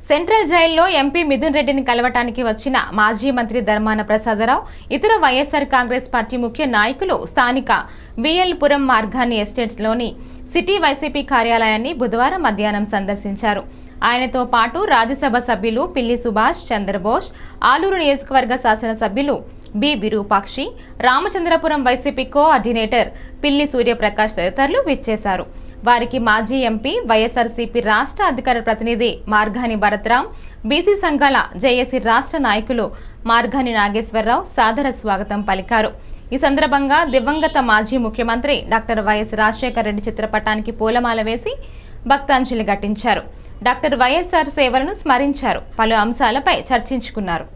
Central జైల్లో MP Mithun రెడ్డిని కలవటానికి వచ్చిన మాజీ మంత్రి ధర్మాన ప్రసాదరావు ఇతర వైఎస్ఆర్ కాంగ్రెస్ పార్టీ ముఖ్య నాయకులు స్థానిక బిఎల్ పురం మార్గాన్ని ఎస్టేట్స్లోని సిటీ వైసీపీ కార్యాలయాన్ని బుధవారం మధ్యాహ్నం సందర్శించారు. ఆయనతో పాటు రాజ్యసభ సభ్యులు పిల్లి సుభాష్ చంద్రబోస్, ఆలూరు నియోజకవర్గ శాసనసభ్యులు B Virupakshi, Ramachandrapuram YCP coordinator Pilli Suryaprakash తదితరులు విచ్చేశారు. వారికి మాజీ ఎంపీ, వైఎస్ఆర్సీపీ రాష్ట్ర అధికార ప్రతినిధి మార్గాని భరత్రాం, బీసీ సంఘాల జేఏసీ రాష్ట్ర నాయకులు మార్గాని నాగేశ్వరరావు సాదర స్వాగతం పలికారు. ఈ సందర్భంగా దివంగత మాజీ ముఖ్యమంత్రి డాక్టర్ వైఎస్ రాజశేఖర రెడ్డి చిత్రపటానికి పూలమాల వేసి భక్తాంజలి ఘటించారు. డాక్టర్ వైఎస్ఆర్ సేవలను స్మరించారు. పలు అంశాలపై చర్చించుకున్నారు.